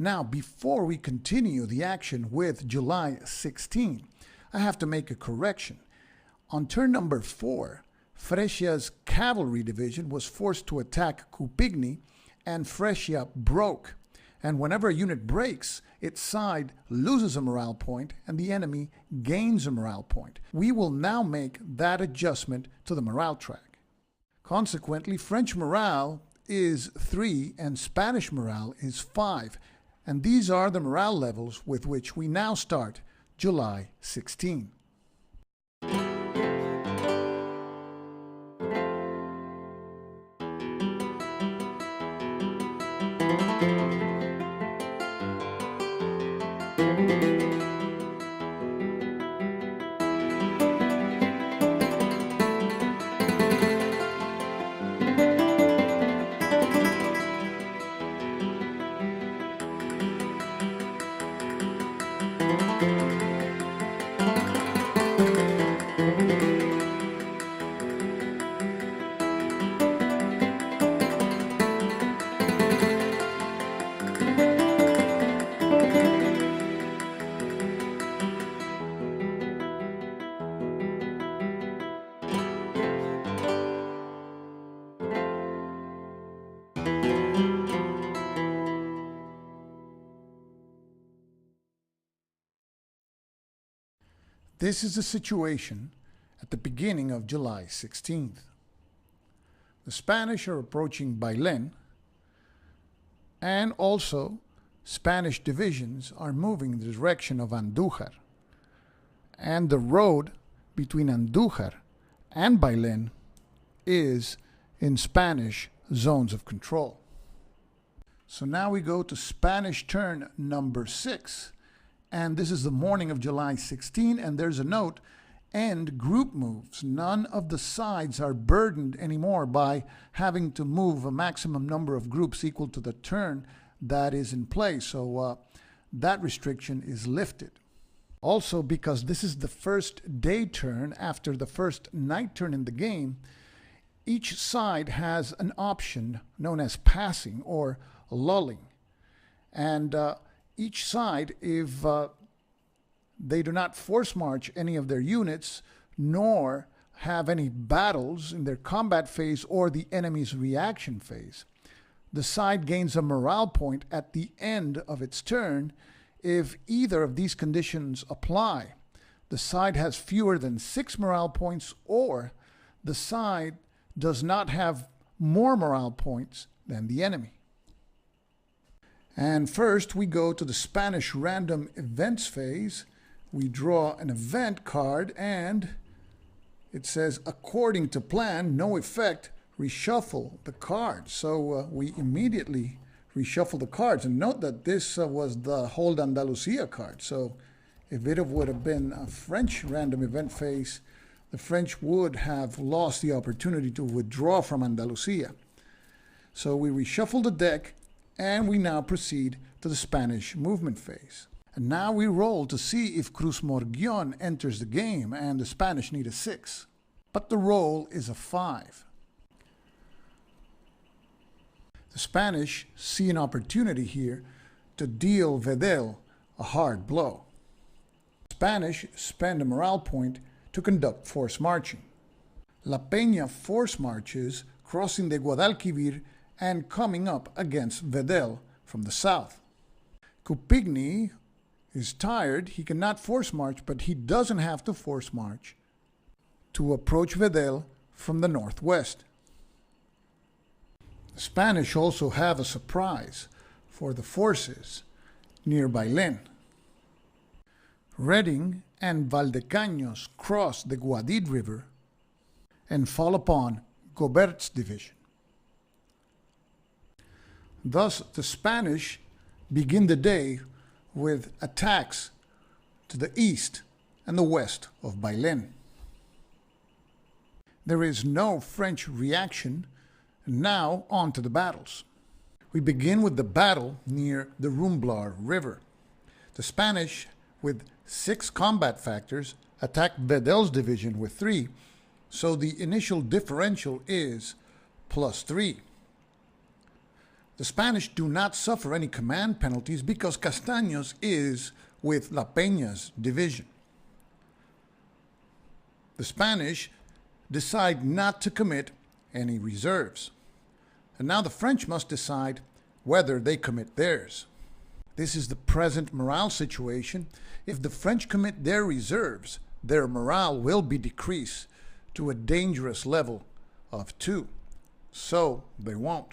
Now, before we continue the action with July 16, I have to make a correction. On turn number 4, Fresia's cavalry division was forced to attack Coupigny, and Fresia broke. And whenever a unit breaks, its side loses a morale point and the enemy gains a morale point. We will now make that adjustment to the morale track. Consequently, French morale is 3 and Spanish morale is 5. And these are the morale levels with which we now start July 16. This is the situation at the beginning of July 16th. The Spanish are approaching Bailén, and also Spanish divisions are moving in the direction of Andujar. And the road between Andujar and Bailén is in Spanish zones of control. So now we go to Spanish turn number 6. And this is the morning of July 16, and there's a note, end group moves. None of the sides are burdened anymore by having to move a maximum number of groups equal to the turn that is in place. So that restriction is lifted. Also, because this is the first day turn after the first night turn in the game, each side has an option known as passing or lulling. And each side, if they do not force march any of their units, nor have any battles in their combat phase or the enemy's reaction phase, the side gains a morale point at the end of its turn. If either of these conditions apply, the side has fewer than 6 morale points, or the side does not have more morale points than the enemy. And first we go to the Spanish random events phase. We draw an event card and it says, according to plan, no effect, reshuffle the cards. So we immediately reshuffle the cards. And note that this was the Hold Andalusia card. So if it would have been a French random event phase, the French would have lost the opportunity to withdraw from Andalusia. So we reshuffle the deck, and we now proceed to the Spanish movement phase. And now we roll to see if Cruz Morguion enters the game, and the Spanish need a 6. But the roll is a 5. The Spanish see an opportunity here to deal Vedel a hard blow. The Spanish spend a morale point to conduct force marching. La Peña force marches, crossing the Guadalquivir and coming up against Vedel from the south. Coupigny is tired. He cannot force march, but he doesn't have to force march to approach Vedel from the northwest. The Spanish also have a surprise for the forces near Bailén. Redding and Valdecaños cross the Guadid River and fall upon Gobert's division. Thus, the Spanish begin the day with attacks to the east and the west of Bailén. There is no French reaction. Now on to the battles. We begin with the battle near the Rumblar River. The Spanish, with 6 combat factors, attack Vedel's division with 3, so the initial differential is +3. The Spanish do not suffer any command penalties because Castaños is with La Peña's division. The Spanish decide not to commit any reserves. And now the French must decide whether they commit theirs. This is the present morale situation. If the French commit their reserves, their morale will be decreased to a dangerous level of 2. So they won't.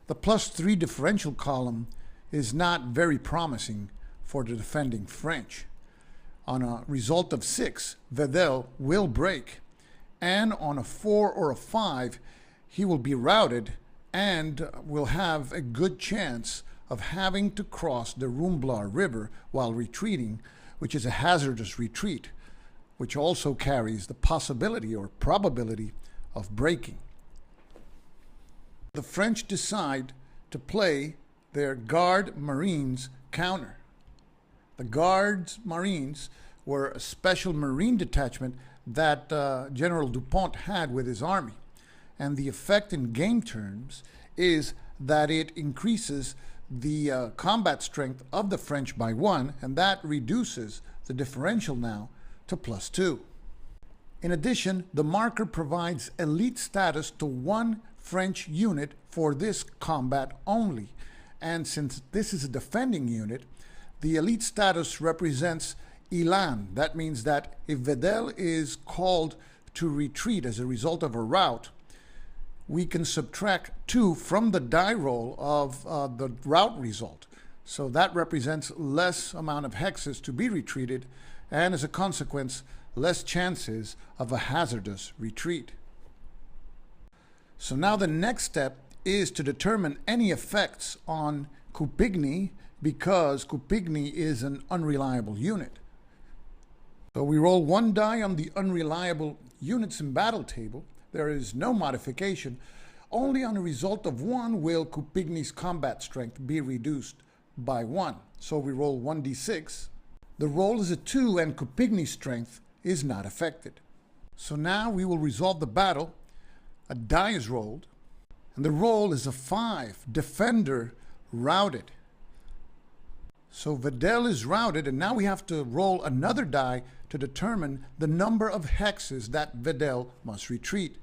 The +3 differential column is not very promising for the defending French. On a result of 6, Vedel will break, and on a 4 or a 5, he will be routed and will have a good chance of having to cross the Rumblar River while retreating, which is a hazardous retreat, which also carries the possibility or probability of breaking. The French decide to play their Garde Marines counter. The Gardes Marines were a special marine detachment that General Dupont had with his army. And the effect in game terms is that it increases the combat strength of the French by 1, and that reduces the differential now to +2. In addition, the marker provides elite status to 1 French unit for this combat only. And since this is a defending unit, the elite status represents Elan. That means that if Vedel is called to retreat as a result of a rout, we can subtract 2 from the die roll of the rout result. So that represents less amount of hexes to be retreated, and as a consequence, less chances of a hazardous retreat. So now the next step is to determine any effects on Coupigny, because Coupigny is an unreliable unit. So we roll 1 die on the unreliable units in battle table. There is no modification. Only on a result of 1 will Coupigny's combat strength be reduced by 1. So we roll 1d6. The roll is a 2 and Coupigny's strength is not affected. So now we will resolve the battle. A die is rolled, and the roll is a 5, defender routed. So Vedel is routed, and now we have to roll another die to determine the number of hexes that Vedel must retreat.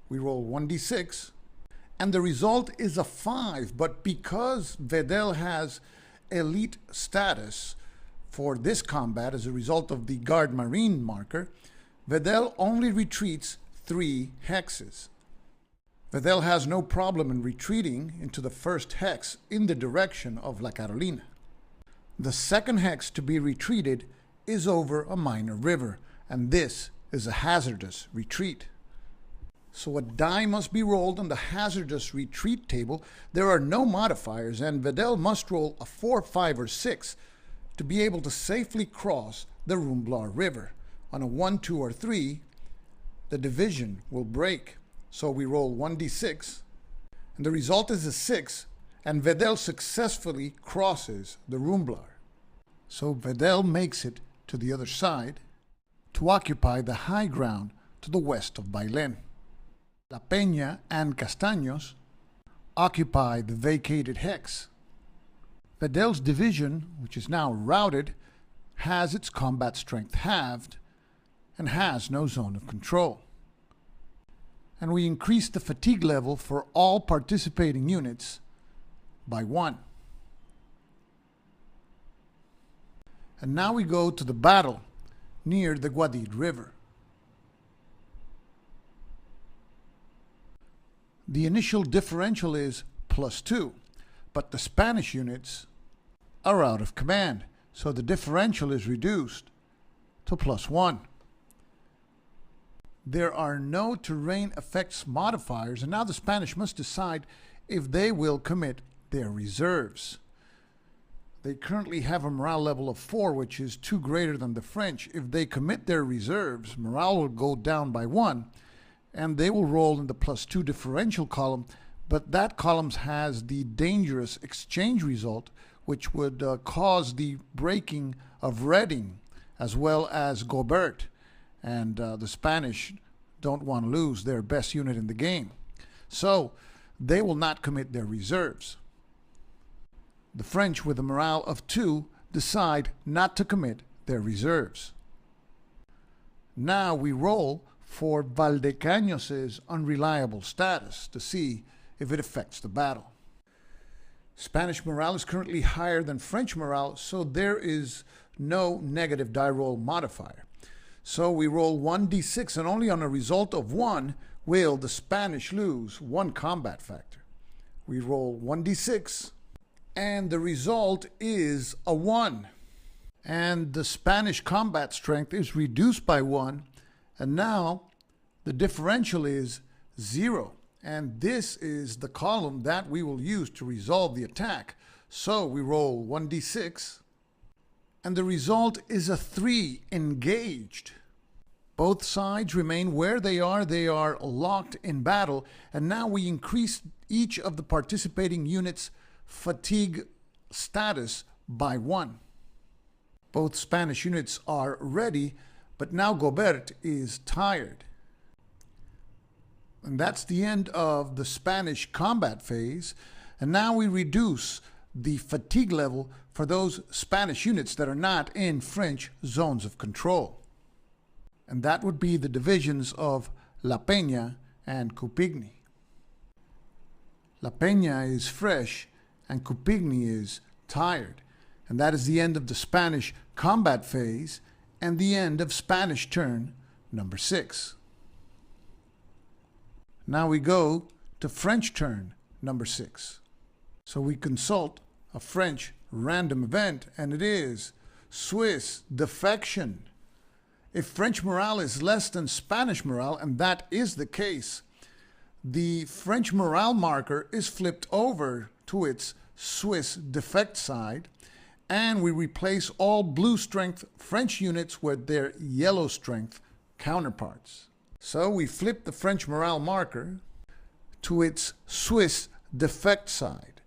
We roll 1d6, and the result is a 5, but because Vedel has elite status for this combat as a result of the Garde Marine marker, Vedel only retreats 3 hexes. Vedel has no problem in retreating into the first hex in the direction of La Carolina. The second hex to be retreated is over a minor river, and this is a hazardous retreat. So a die must be rolled on the hazardous retreat table. There are no modifiers, and Vedel must roll a 4, 5, or 6 to be able to safely cross the Rumblar River. On a 1, 2, or 3, the division will break. So we roll 1d6, and the result is a 6, and Vedel successfully crosses the Rumblar. So Vedel makes it to the other side to occupy the high ground to the west of Bailén. La Peña and Castaños occupy the vacated hex. Vedel's division, which is now routed, has its combat strength halved and has no zone of control. And we increase the fatigue level for all participating units by 1. And now we go to the battle near the Guadid River. The initial differential is +2, but the Spanish units are out of command, so the differential is reduced to +1. There are no terrain effects modifiers, and now the Spanish must decide if they will commit their reserves. They currently have a morale level of 4, which is 2 greater than the French. If they commit their reserves, morale will go down by 1, and they will roll in the +2 differential column, but that column has the dangerous exchange result, which would cause the breaking of Reading as well as Gobert. And the Spanish don't want to lose their best unit in the game. So they will not commit their reserves. The French, with a morale of 2, decide not to commit their reserves. Now we roll for Valdecaños's unreliable status to see if it affects the battle. Spanish morale is currently higher than French morale, so there is no negative die roll modifier. So we roll 1d6, and only on a result of 1 will the Spanish lose 1 combat factor. We roll 1d6, and the result is a 1. And the Spanish combat strength is reduced by 1, and now the differential is 0. And this is the column that we will use to resolve the attack. So we roll 1d6, and the result is a 3, engaged. Both sides remain where they are locked in battle, and now we increase each of the participating units' fatigue status by 1. Both Spanish units are ready, but now Gobert is tired. And that's the end of the Spanish combat phase. And now we reduce the fatigue level for those Spanish units that are not in French zones of control. And that would be the divisions of La Peña and Coupigny. La Peña is fresh and Coupigny is tired. And that is the end of the Spanish combat phase and the end of Spanish turn number 6. Now we go to French turn number 6. So we consult a French random event, and it is Swiss defection. If French morale is less than Spanish morale, and that is the case, the French morale marker is flipped over to its Swiss defect side, and we replace all blue strength French units with their yellow strength counterparts. So we flip the French morale marker to its Swiss defect side,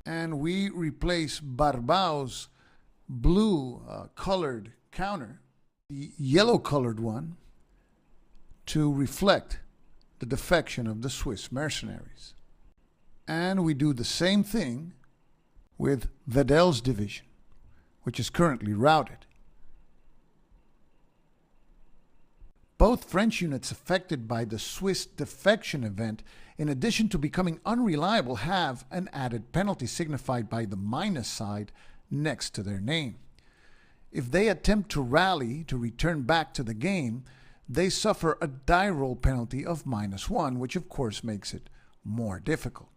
and we replace Barbao's blue colored counter, the yellow colored one, to reflect the defection of the Swiss mercenaries. And we do the same thing with Vedel's division, which is currently routed. Both French units affected by the Swiss defection event, in addition to becoming unreliable, have an added penalty signified by the minus side next to their name. If they attempt to rally to return back to the game, they suffer a die roll penalty of -1, which of course makes it more difficult.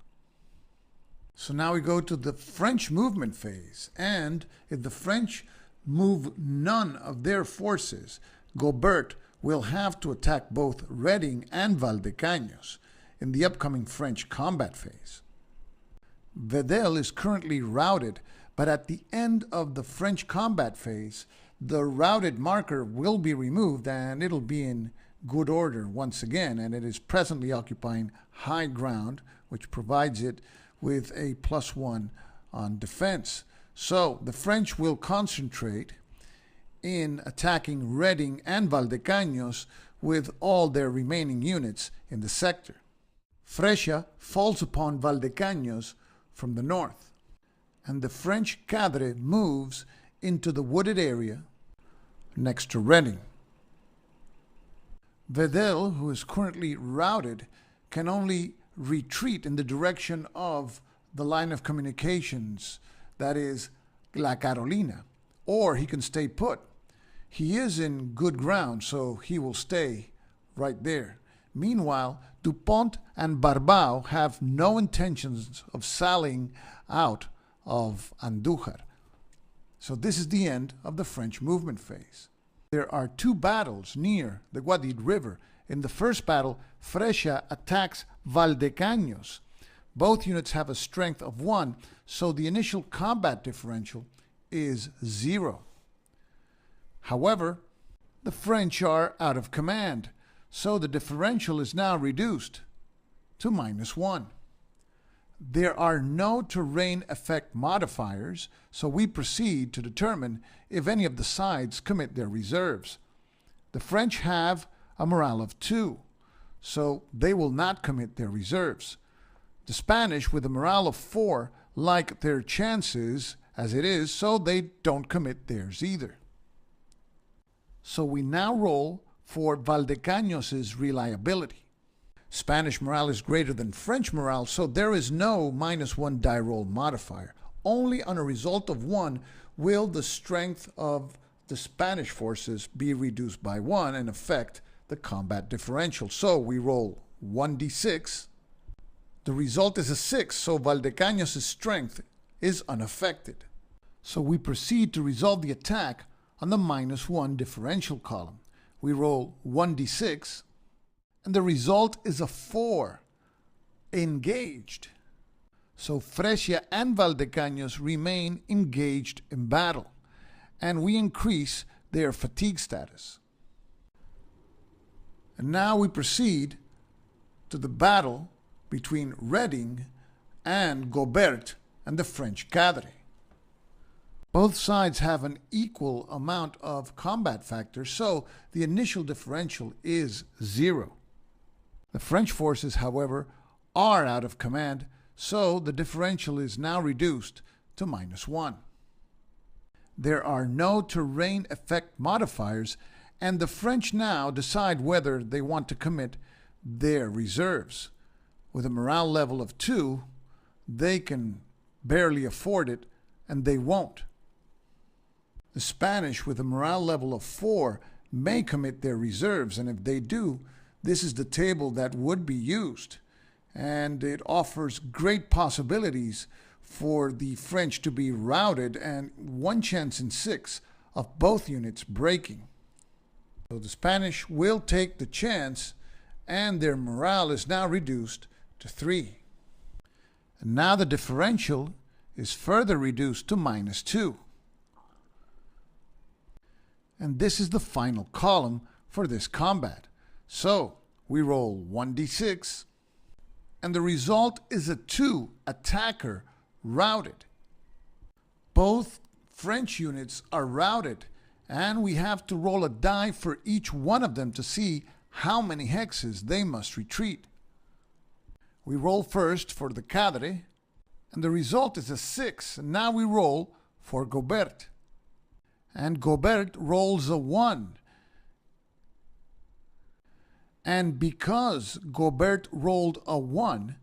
So now we go to the French movement phase, and if the French move none of their forces, Gobert will have to attack both Reading and Valdecaños in the upcoming French combat phase. Vedel is currently routed, but at the end of the French combat phase, the routed marker will be removed and it'll be in good order once again, and it is presently occupying high ground, which provides it with a +1 on defense. So the French will concentrate in attacking Reading and Valdecaños with all their remaining units in the sector. Fresia falls upon Valdecaños from the north, and the French cadre moves into the wooded area next to Reading. Vedel, who is currently routed, can only retreat in the direction of the line of communications, that is La Carolina, or he can stay put. He is in good ground, so he will stay right there. Meanwhile, Dupont and Barbao have no intentions of sallying out of Andujar. So this is the end of the French movement phase. There are 2 battles near the Guadix River. In the first battle, Fresia attacks Valdecaños. Both units have a strength of 1, so the initial combat differential is 0. However, the French are out of command, so the differential is now reduced to -1. There are no terrain effect modifiers, so we proceed to determine if any of the sides commit their reserves. The French have a morale of 2, so they will not commit their reserves. The Spanish, with a morale of 4, like their chances as it is, so they don't commit theirs either. So we now roll for Valdecaños's reliability. Spanish morale is greater than French morale, so there is no -1 die roll modifier. Only on a result of 1 will the strength of the Spanish forces be reduced by 1 and affect the combat differential. So we roll 1d6. The result is a 6, so Valdecaños' strength is unaffected. So we proceed to resolve the attack on the -1 differential column. We roll 1d6, and the result is a 4, engaged. So Fresia and Valdecaños remain engaged in battle, and we increase their fatigue status. And now we proceed to the battle between Reading and Gobert and the French cavalry. Both sides have an equal amount of combat factors, so the initial differential is 0. The French forces, however, are out of command, so the differential is now reduced to -1. There are no terrain effect modifiers, and the French now decide whether they want to commit their reserves. With a morale level of 2, they can barely afford it, and they won't. The Spanish, with a morale level of 4, may commit their reserves, and if they do, this is the table that would be used, and it offers great possibilities for the French to be routed and 1 chance in 6 of both units breaking. So the Spanish will take the chance, and their morale is now reduced to 3. And now the differential is further reduced to -2. And this is the final column for this combat. So we roll 1d6, and the result is a 2, attacker routed. Both French units are routed, and we have to roll a die for each one of them to see how many hexes they must retreat. We roll first for the cavalry, and the result is a 6, and now we roll for Gobert. And Gobert rolls a 1. And because Gobert rolled a 1,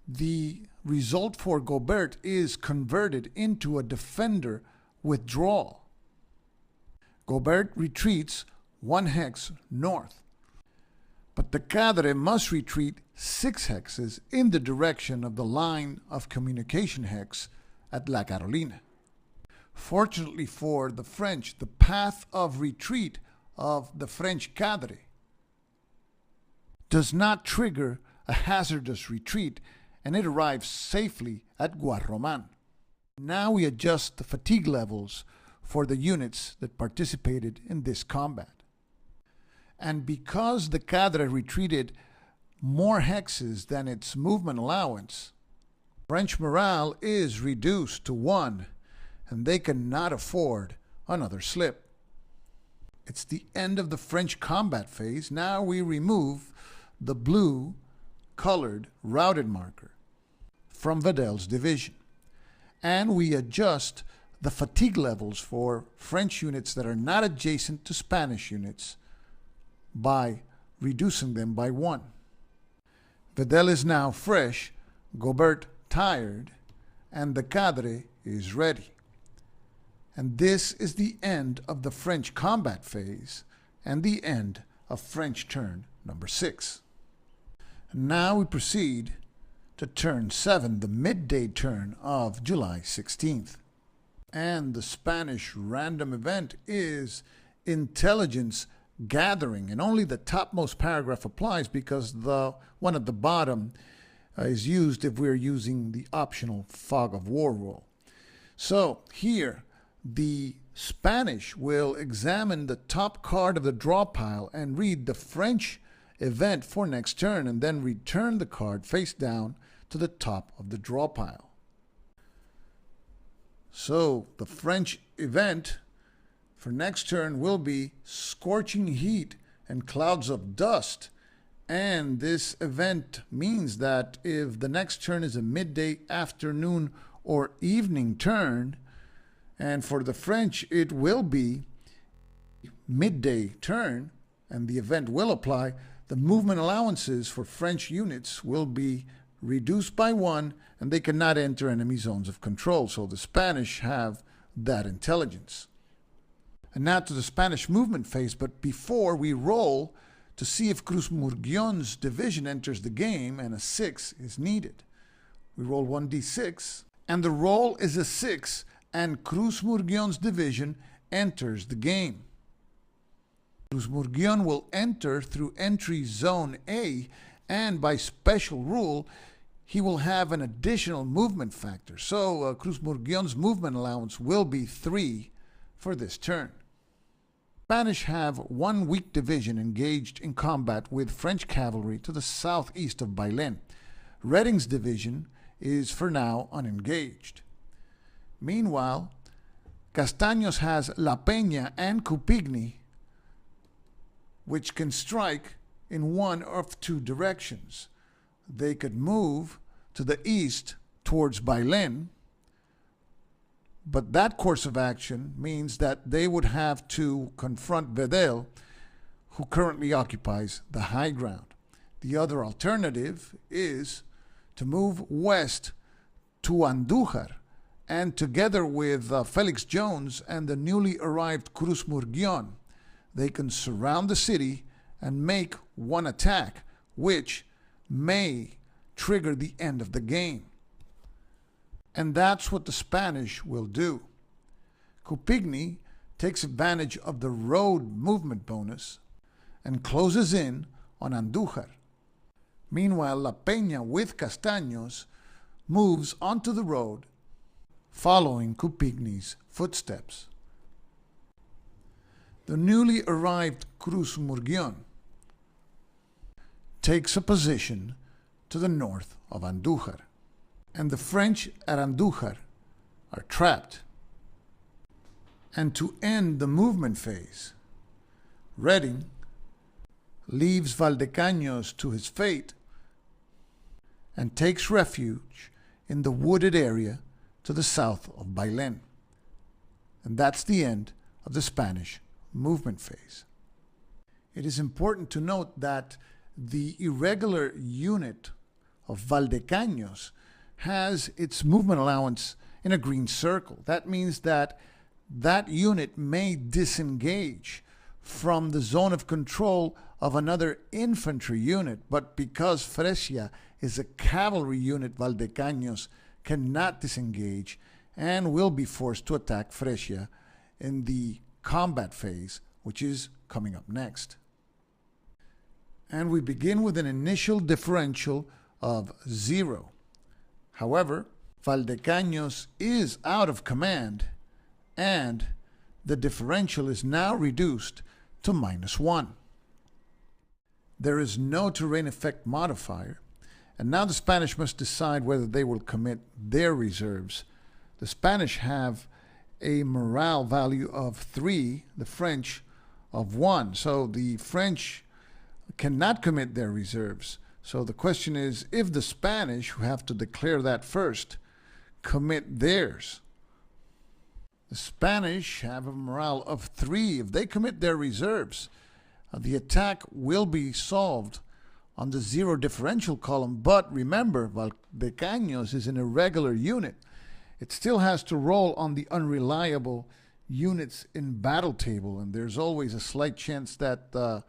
the result for Gobert is converted into a defender withdrawal. Gobert retreats 1 hex north, but the cadre must retreat 6 hexes in the direction of the line of communication hex at La Carolina. Fortunately for the French, the path of retreat of the French cavalry does not trigger a hazardous retreat, and it arrives safely at Guarroman. Now we adjust the fatigue levels for the units that participated in this combat. And because the cadre retreated more hexes than its movement allowance, French morale is reduced to 1, and they cannot afford another slip. It's the end of the French combat phase. Now we remove the blue colored routed marker from Vedel's division, and we adjust the fatigue levels for French units that are not adjacent to Spanish units by reducing them by 1. Vedel is now fresh, Gobert tired, and the cadre is ready. And this is the end of the French combat phase and the end of French turn number 6. Now we proceed to turn 7, the midday turn of July 16th. And the Spanish random event is intelligence gathering, and only the topmost paragraph applies because the one at the bottom is used if we're using the optional fog of war roll. So here, the Spanish will examine the top card of the draw pile and read the French event for next turn, and then return the card face down to the top of the draw pile. So the French event for next turn will be scorching heat and clouds of dust, And this event means that if the next turn is a midday, afternoon, or evening turn, and for the French it will be midday turn, and the event will apply, the movement allowances for French units will be reduced by 1, and they cannot enter enemy zones of control. So the Spanish have that intelligence. And now to the Spanish movement phase, but before we roll to see if Cruz Murguion's division enters the game, and a 6 is needed. We roll 1d6, and the roll is a 6, and Cruz Murguion's division enters the game. Cruz Murguion will enter through entry zone A, and by special rule, he will have an additional movement factor. So Cruz Murguion's movement allowance will be 3 for this turn. Spanish have one weak division engaged in combat with French cavalry to the southeast of Bailén. Redding's division is for now unengaged. Meanwhile, Castaños has La Peña and Cupigny, which can strike in one of two directions. They could move to the east towards Bailén, but that course of action means that they would have to confront Vedel, who currently occupies the high ground. The other alternative is to move west to Andujar, and together with Felix Jones and the newly arrived Cruz Murguion, they can surround the city and make one attack, which may trigger the end of the game. And that's what the Spanish will do. Cupigny takes advantage of the road movement bonus and closes in on Andujar. Meanwhile, La Peña with Castaños moves onto the road, following Cupigny's footsteps. The newly arrived Cruz Murguion takes a position to the north of Andujar, and the French at Andujar are trapped. And to end the movement phase, Redding leaves Valdecaños to his fate and takes refuge in the wooded area to the south of Bailén. And that's the end of the Spanish movement phase. It is important to note that the irregular unit of Valdecaños has its movement allowance in a green circle. That means that that unit may disengage from the zone of control of another infantry unit, but because Fresia is a cavalry unit, Valdecaños cannot disengage and will be forced to attack Fresia in the combat phase, which is coming up next. And we begin with an initial differential of 0. However, Valdecaños is out of command, and the differential is now reduced to -1. There is no terrain effect modifier, and now the Spanish must decide whether they will commit their reserves. The Spanish have a morale value of 3, the French of 1. So the French cannot commit their reserves. So the question is, if the Spanish, who have to declare that first, commit theirs. The Spanish have a morale of 3. If they commit their reserves, the attack will be solved on the 0 differential column. But remember, Valdecaños is an irregular unit. It still has to roll on the unreliable units in battle table, and there's always a slight chance that the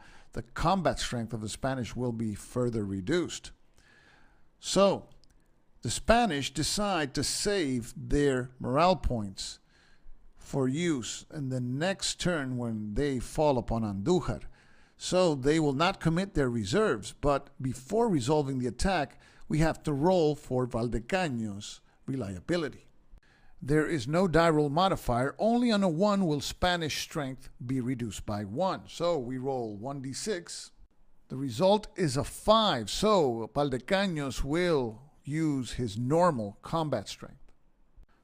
combat strength of the Spanish will be further reduced. So the Spanish decide to save their morale points for use in the next turn when they fall upon Andujar. So they will not commit their reserves, but before resolving the attack, we have to roll for Valdecaños' reliability. There is no die roll modifier. Only on a 1 will Spanish strength be reduced by 1. So we roll 1d6. The result is a 5. So Valdecaños will use his normal combat strength.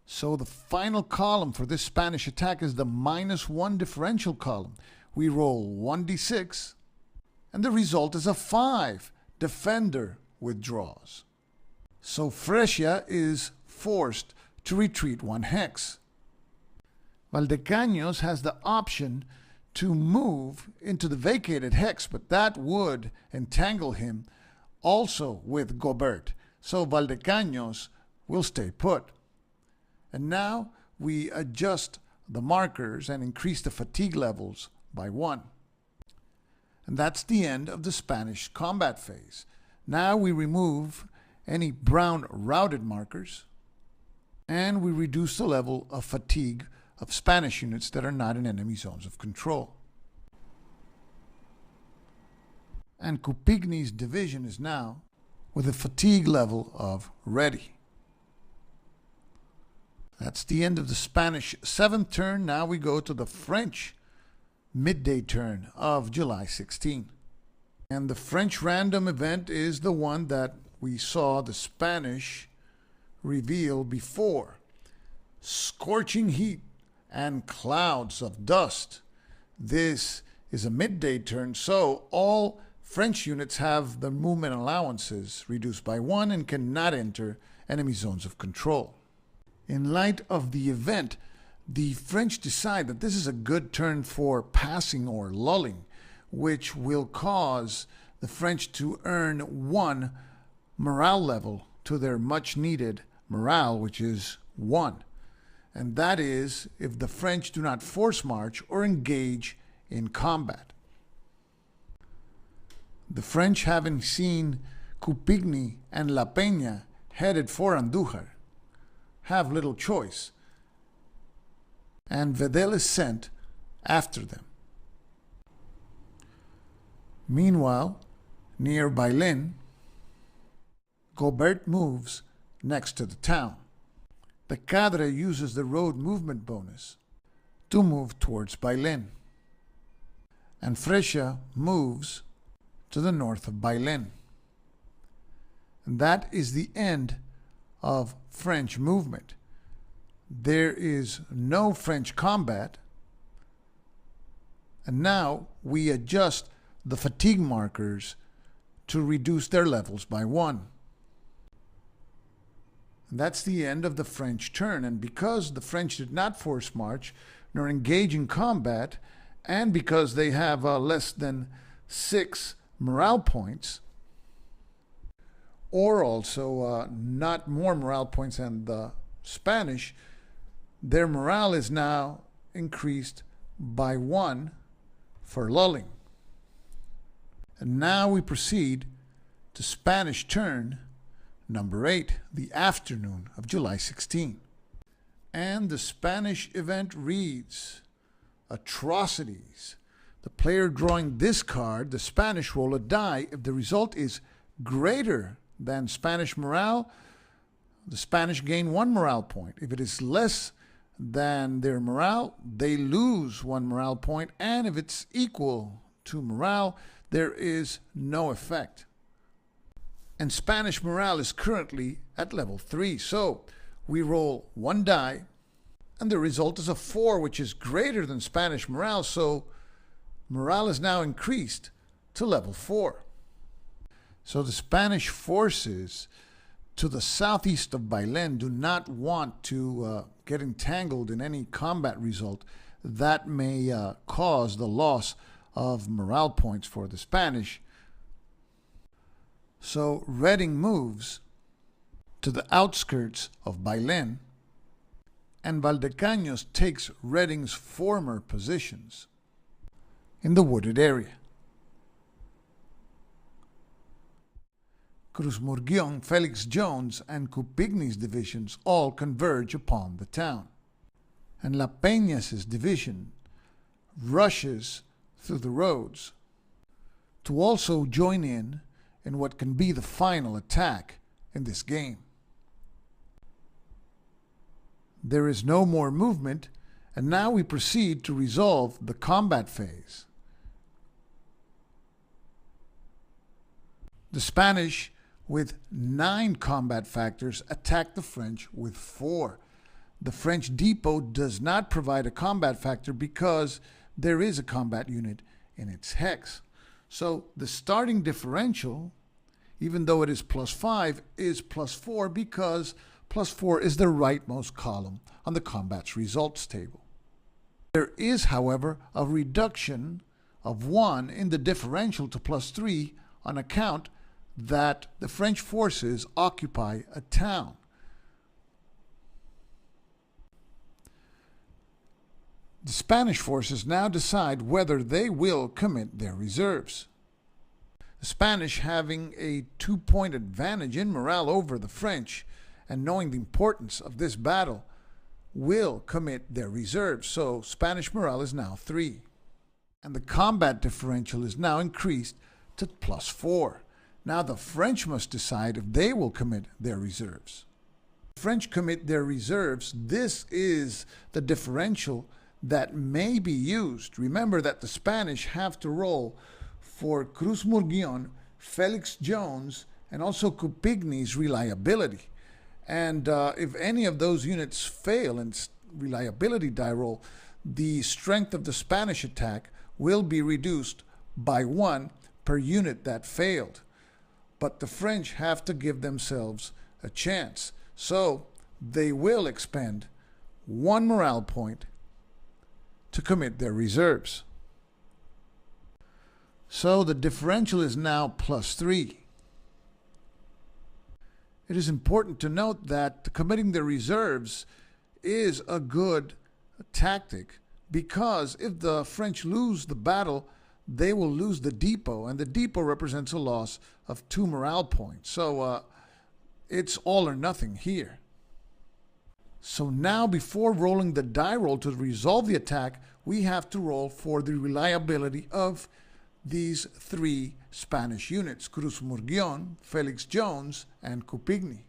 So the final column for this Spanish attack is the -1 differential column. We roll 1d6, and the result is a 5. Defender withdraws. So Fresia is forced to retreat 1 hex. Valdecaños has the option to move into the vacated hex, but that would entangle him also with Gobert. So Valdecaños will stay put. And now we adjust the markers and increase the fatigue levels by 1. And that's the end of the Spanish combat phase. Now we remove any brown routed markers, and we reduce the level of fatigue of Spanish units that are not in enemy zones of control. And Coupigny's division is now with a fatigue level of ready. That's the end of the Spanish 7th turn. Now we go to the French midday turn of July 16. And the French random event is the one that we saw the Spanish reveal before. Scorching heat and clouds of dust. This is a midday turn, so all French units have the movement allowances reduced by 1 and cannot enter enemy zones of control. In light of the event, the French decide that this is a good turn for passing or lulling, which will cause the French to earn 1 morale level to their much needed morale, which is 1. And that is if the French do not force march or engage in combat. The French, having seen Coupigny and La Peña headed for Andujar, have little choice, and Vedel is sent after them. Meanwhile, near Bailén, Gobert moves next to the town. The Cadre uses the road movement bonus to move towards Bailén, and Fresia moves to the north of Bailén. And that is the end of French movement. There is no French combat, and now we adjust the fatigue markers to reduce their levels by 1. And that's the end of the French turn, and because the French did not force march nor engage in combat, and because they have less than 6 morale points, or also not more morale points than the Spanish, their morale is now increased by 1 for lulling. And now we proceed to Spanish turn number 8, the afternoon of July 16. And the Spanish event reads, Atrocities. The player drawing this card, the Spanish, roll a die. If the result is greater than Spanish morale, the Spanish gain 1 morale point. If it is less than their morale, they lose 1 morale point. And if it's equal to morale, there is no effect. And Spanish morale is currently at level 3. So we roll 1 die, and the result is a 4, which is greater than Spanish morale. So morale is now increased to level 4. So the Spanish forces to the southeast of Bailén do not want to get entangled in any combat result that may cause the loss of morale points for the Spanish. So Reading moves to the outskirts of Bailén, and Valdecaños takes Reading's former positions in the wooded area. Cruz-Murguión, Felix Jones, and Coupigny's divisions all converge upon the town, and La Peñas' division rushes through the roads to also join in what can be the final attack in this game. There is no more movement, and now we proceed to resolve the combat phase. The Spanish, with 9 combat factors, attack the French with 4. The French depot does not provide a combat factor because there is a combat unit in its hex. So the starting differential, even though it is +5, is +4 because +4 is the rightmost column on the combat's results table. There is, however, a reduction of 1 in the differential to +3 on account that the French forces occupy a town. The Spanish forces now decide whether they will commit their reserves. The Spanish, having a 2-point advantage in morale over the French and knowing the importance of this battle, will commit their reserves. So Spanish morale is now 3. And the combat differential is now increased to +4. Now the French must decide if they will commit their reserves. If the French commit their reserves, this is the differential that may be used. Remember that the Spanish have to roll for Cruz Murguion, Felix Jones, and also Coupigny's reliability. And if any of those units fail in reliability die roll, the strength of the Spanish attack will be reduced by 1 per unit that failed. But the French have to give themselves a chance. So they will expend 1 morale point to commit their reserves. So the differential is now +3. It is important to note that committing their reserves is a good tactic because if the French lose the battle, they will lose the depot, and the depot represents a loss of 2 morale points. So it's all or nothing here. So now, before rolling the die roll to resolve the attack, we have to roll for the reliability of these 3 Spanish units, Cruz Murguion, Felix Jones, and Coupigny.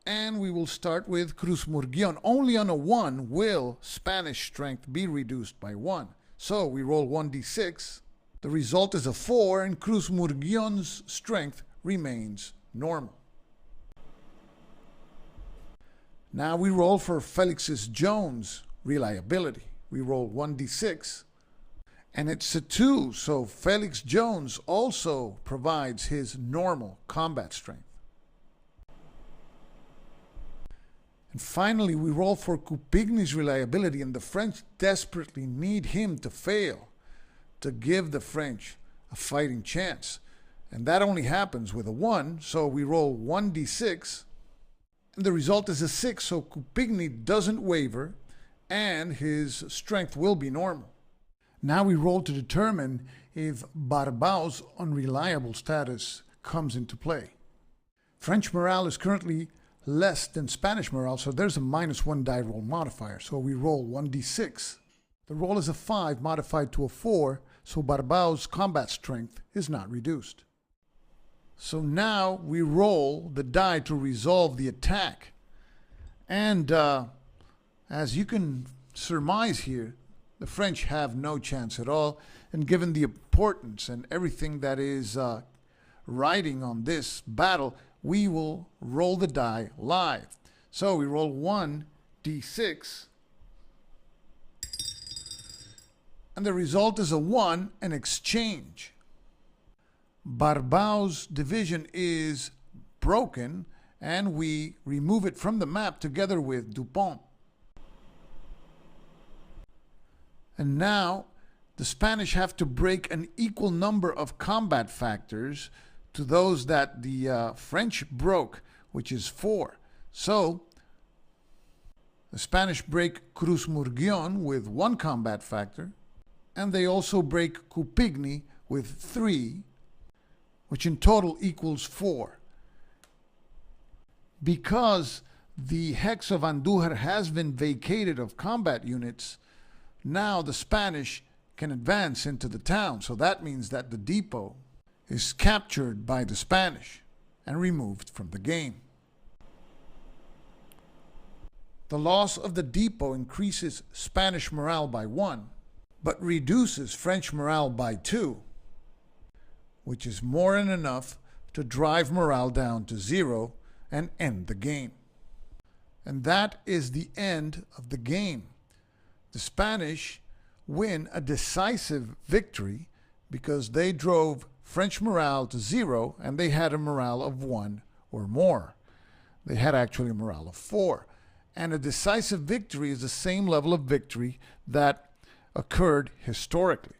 And we will start with Cruz Murguion. Only on a 1 will Spanish strength be reduced by 1. So we roll 1d6. The result is a 4, and Cruz Murguion's strength remains normal. Now we roll for Felix Jones' reliability. We roll 1d6, and it's a 2, so Felix Jones also provides his normal combat strength. And finally, we roll for Coupigny's reliability, and the French desperately need him to fail to give the French a fighting chance. And that only happens with a 1, so we roll 1d6, and the result is a 6, so Coupigny doesn't waver, and his strength will be normal. Now we roll to determine if Barbao's unreliable status comes into play. French morale is currently less than Spanish morale, so there's a -1 die roll modifier, so we roll 1d6. The roll is a 5 modified to a 4, so Barbao's combat strength is not reduced. So now we roll the die to resolve the attack. And as you can surmise here, the French have no chance at all. And given the importance and everything that is riding on this battle, we will roll the die live. So we roll 1d6. And the result is a 1, an exchange. Barbao's division is broken, and we remove it from the map together with Dupont. And now the Spanish have to break an equal number of combat factors to those that the French broke, which is 4. So the Spanish break Cruz Murguion with 1 combat factor, and they also break Coupigny with 3, which in total equals 4. Because the hex of Andujar has been vacated of combat units, now the Spanish can advance into the town. So that means that the depot is captured by the Spanish and removed from the game. The loss of the depot increases Spanish morale by 1, but reduces French morale by 2. Which is more than enough to drive morale down to 0 and end the game. And that is the end of the game. The Spanish win a decisive victory because they drove French morale to 0, and they had a morale of 1 or more. They had actually a morale of 4. And a decisive victory is the same level of victory that occurred historically.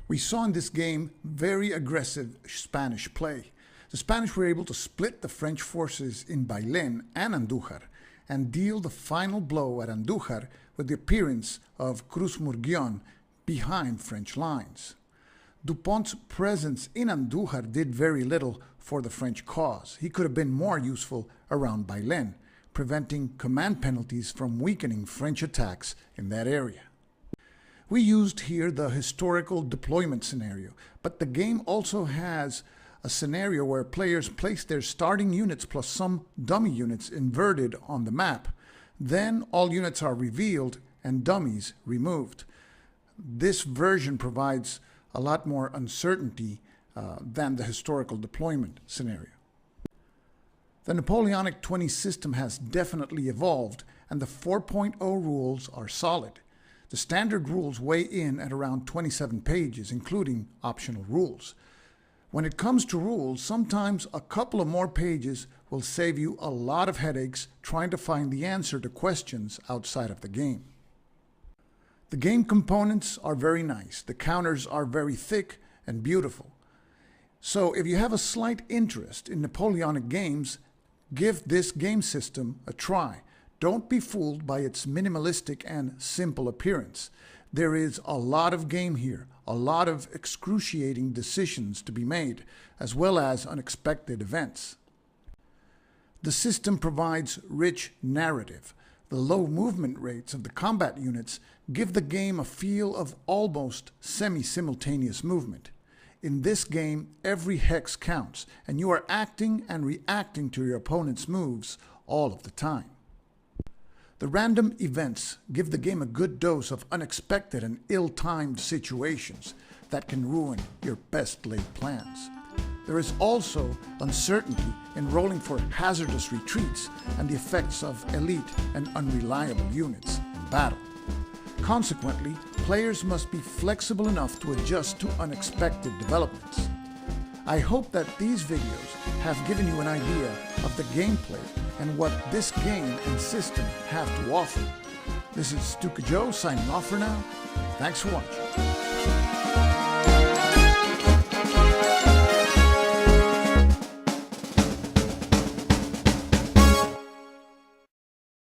We saw in this game very aggressive Spanish play. The Spanish were able to split the French forces in Bailén and Andujar and deal the final blow at Andujar with the appearance of Cruz Murguion behind French lines. Dupont's presence in Andujar did very little for the French cause. He could have been more useful around Bailén, preventing command penalties from weakening French attacks in that area. We used here the historical deployment scenario, but the game also has a scenario where players place their starting units plus some dummy units inverted on the map. Then all units are revealed and dummies removed. This version provides a lot more uncertainty than the historical deployment scenario. The Napoleonic 20 system has definitely evolved, and the 4.0 rules are solid. The standard rules weigh in at around 27 pages, including optional rules. When it comes to rules, sometimes a couple of more pages will save you a lot of headaches trying to find the answer to questions outside of the game. The game components are very nice. The counters are very thick and beautiful. So if you have a slight interest in Napoleonic games, give this game system a try. Don't be fooled by its minimalistic and simple appearance. There is a lot of game here, a lot of excruciating decisions to be made, as well as unexpected events. The system provides rich narrative. The low movement rates of the combat units give the game a feel of almost semi-simultaneous movement. In this game, every hex counts, and you are acting and reacting to your opponent's moves all of the time. The random events give the game a good dose of unexpected and ill-timed situations that can ruin your best-laid plans. There is also uncertainty in rolling for hazardous retreats and the effects of elite and unreliable units in battle. Consequently, players must be flexible enough to adjust to unexpected developments. I hope that these videos have given you an idea of the gameplay and what this game and system have to offer. This is Stuka Joe signing off for now. Thanks for watching.